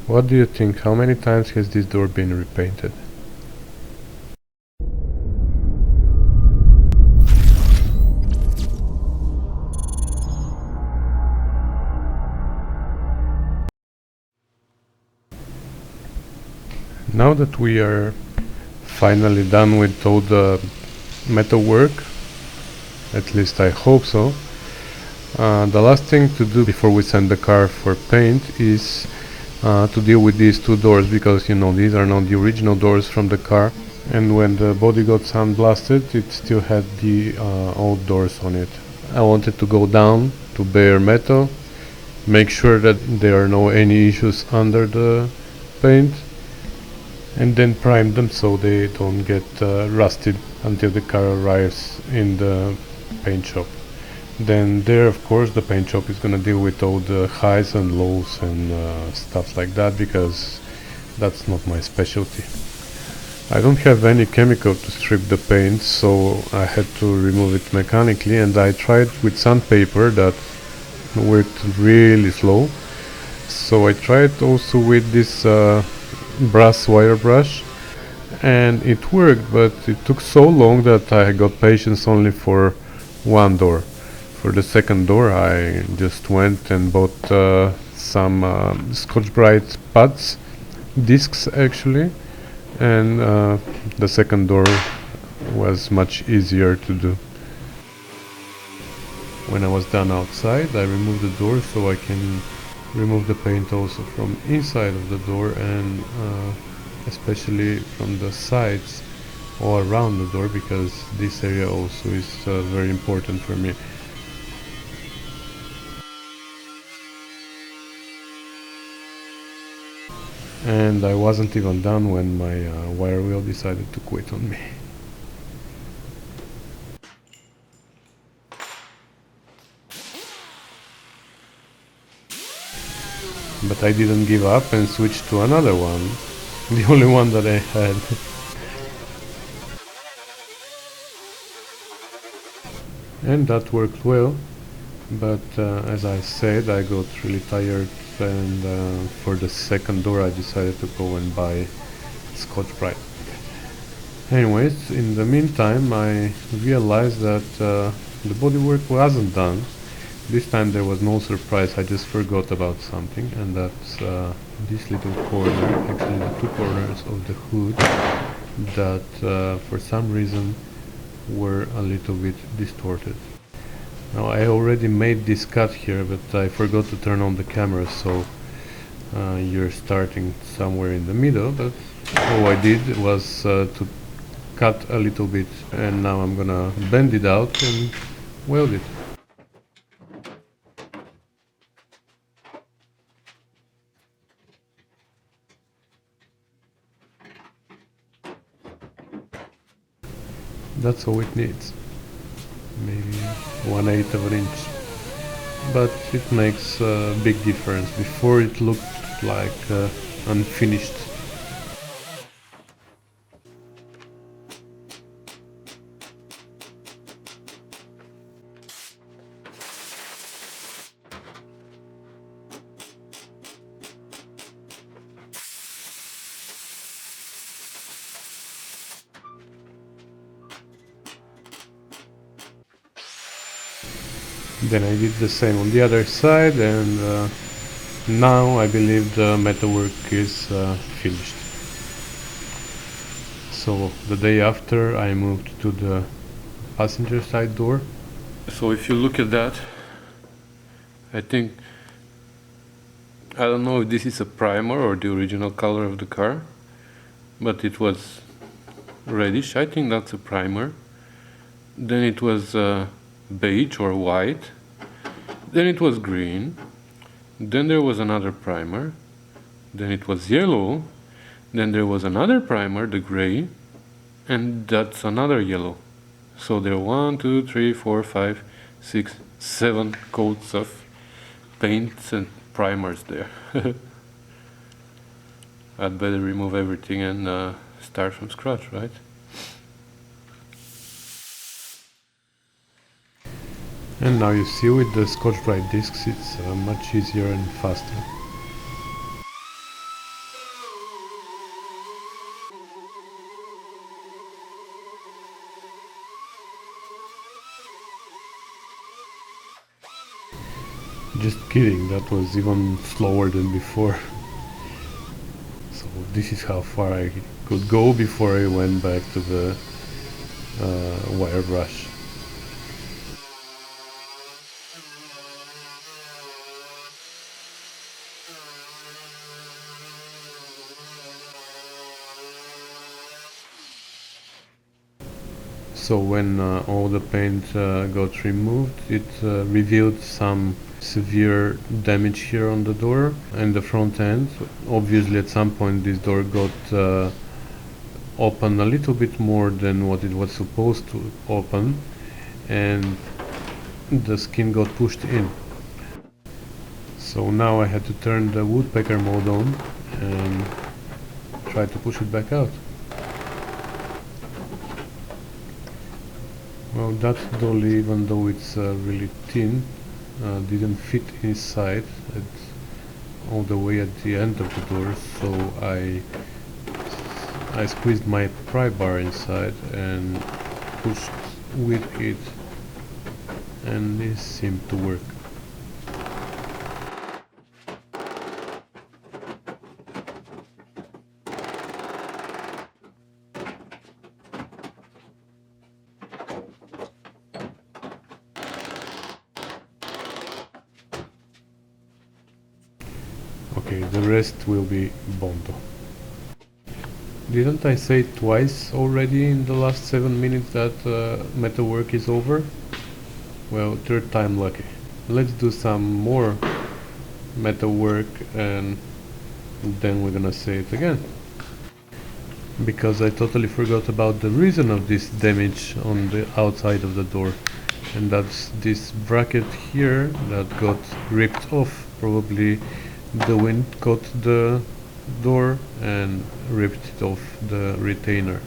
What do you think? How many times has this door been repainted? Now that we are finally done with all the metal work, at least I hope so, the last thing to do before we send the car for paint is to deal with these two doors, because these are not the original doors from the car, and when the body got sandblasted it still had the old doors on it. I wanted to go down to bare metal, make sure that there are no any issues under the paint, and then prime them so they don't get rusted until the car arrives in the paint shop. Then there, of course, the paint shop is gonna deal with all the highs and lows and stuff like that, because that's not my specialty. I don't have any chemical to strip the paint, so I had to remove it mechanically, and I tried with sandpaper. That worked really slow. So I tried also with this brass wire brush, and it worked, but it took so long that I got patience only for one door. For the second door I just went and bought some Scotch-Brite pads, discs actually, and the second door was much easier to do. When I was done outside, I removed the door so I can remove the paint also from inside of the door, and especially from the sides all around the door, because this area also is very important for me. And I wasn't even done when my wire wheel decided to quit on me. But I didn't give up and switched to another one, the only one that I had. And that worked well, but as I said, I got really tired, and for the second door I decided to go and buy Scotch-Brite. Anyways, in the meantime I realized that the bodywork wasn't done. This time there was no surprise, I just forgot about something, and that's this little corner, actually the two corners of the hood, that for some reason were a little bit distorted. Now I already made this cut here, but I forgot to turn on the camera, so you're starting somewhere in the middle, but all I did was to cut a little bit, and now I'm gonna bend it out and weld it. That's all it needs, maybe 1/8 of an inch, but it makes a big difference. Before it looked like unfinished. Then I did the same on the other side, and now I believe the metalwork is finished. So the day after I moved to the passenger side door. So if you look at that, I don't know if this is a primer or the original color of the car, but it was reddish. I think that's a primer. Then it was beige or white, then it was green, then there was another primer, then it was yellow, then there was another primer, the gray, and that's another yellow. So there are 1, 2, 3, 4, 5, 6, 7 coats of paints and primers there. I'd better remove everything and start from scratch, right? And now you see, with the Scotch-Brite discs it's much easier and faster. Just kidding, that was even slower than before. So this is how far I could go before I went back to the wire brush. So when all the paint got removed, it revealed some severe damage here on the door and the front end. Obviously at some point this door got open a little bit more than what it was supposed to open, and the skin got pushed in. So now I had to turn the woodpecker mode on and try to push it back out. Well, that dolly, even though it's really thin, didn't fit inside all the way at the end of the door, so I squeezed my pry bar inside and pushed with it, and this seemed to work. Okay, the rest will be Bondo. Didn't I say twice already in the last 7 minutes that metalwork is over? Well, third time lucky. Let's do some more metalwork and then we're gonna say it again. Because I totally forgot about the reason of this damage on the outside of the door. And that's this bracket here that got ripped off. Probably the wind caught the door and ripped it off the retainer.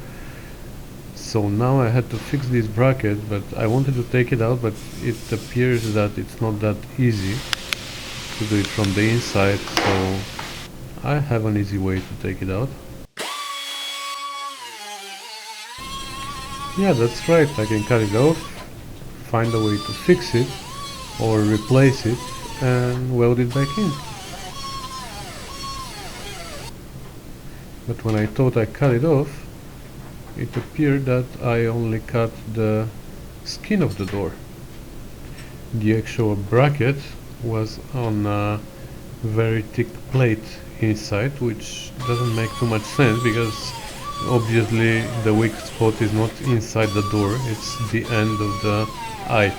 So now I had to fix this bracket, but I wanted to take it out, but it appears that it's not that easy to do it from the inside, so I have an easy way to take it out. Yeah, that's right, I can cut it off, find a way to fix it or replace it and weld it back in. But when I thought I cut it off, it appeared that I only cut the skin of the door. The actual bracket was on a very thick plate inside, which doesn't make too much sense because obviously the weak spot is not inside the door, it's the end of the eye.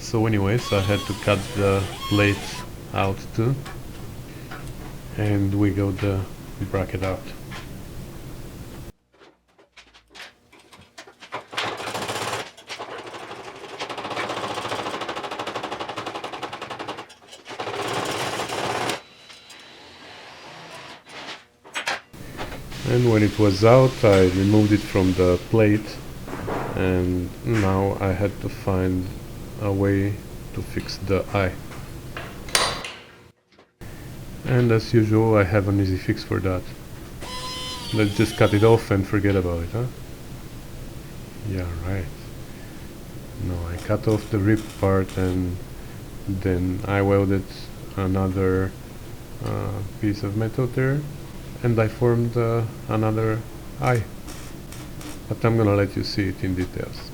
So anyways, I had to cut the plate out too, and we got the bracket out. And when it was out, I removed it from the plate, and now I had to find a way to fix the eye. And as usual, I have an easy fix for that. Let's just cut it off and forget about it, huh? Yeah, right. No, I cut off the ripped part and then I welded another piece of metal there, and I formed another eye. But I'm gonna let you see it in details.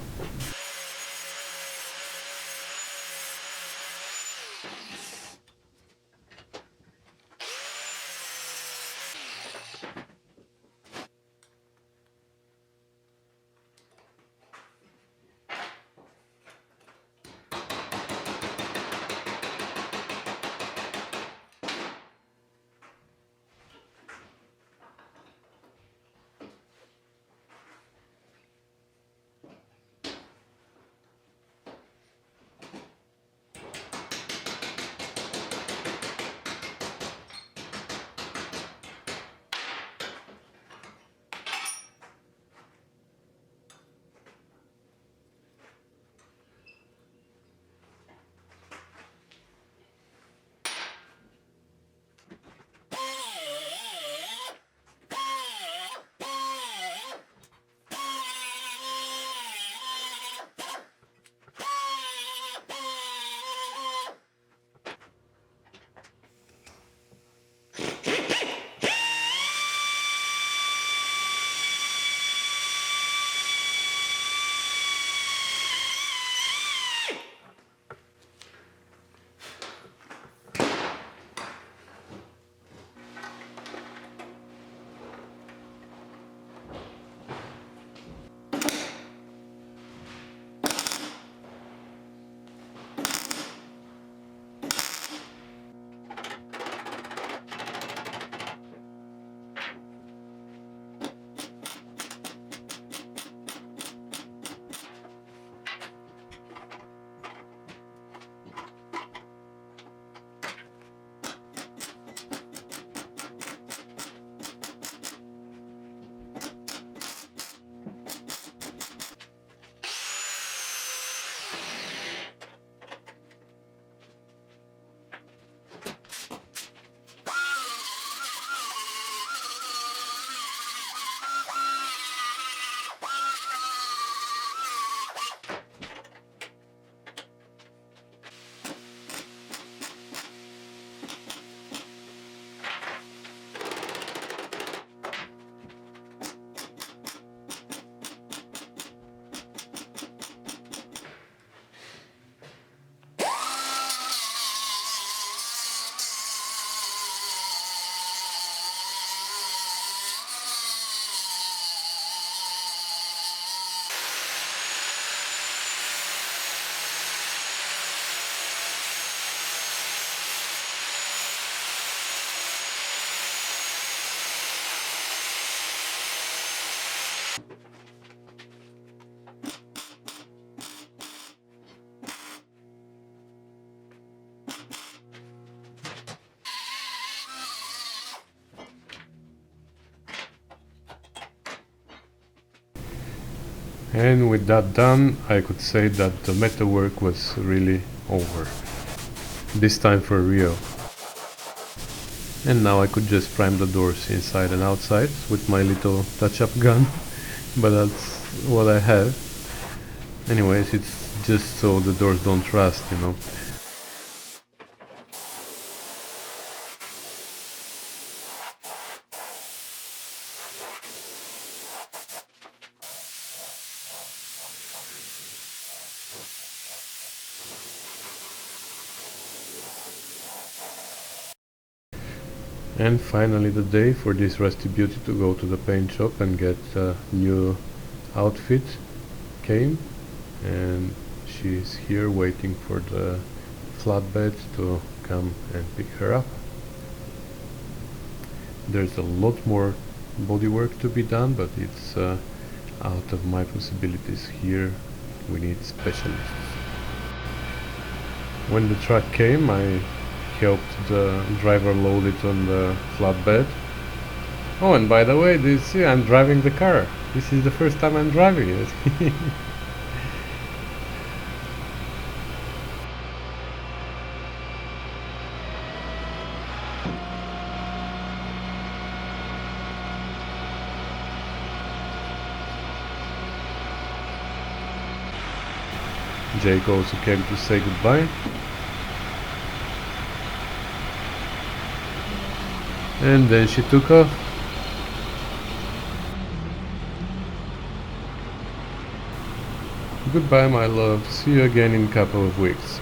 And with that done, I could say that the metalwork was really over. This time for real. And now I could just prime the doors inside and outside with my little touch-up gun. But that's what I have. Anyways, it's just so the doors don't rust, you know. And finally the day for this rusty beauty to go to the paint shop and get a new outfit came, and she's here waiting for the flatbed to come and pick her up. There's a lot more bodywork to be done, but it's out of my possibilities here. We need specialists. When the truck came, I helped the driver load it on the flatbed. Oh, and by the way, do you see I'm driving the car? This is the first time I'm driving it. Jake also came to say goodbye. And then she took off. Goodbye, my love. See you again in a couple of weeks.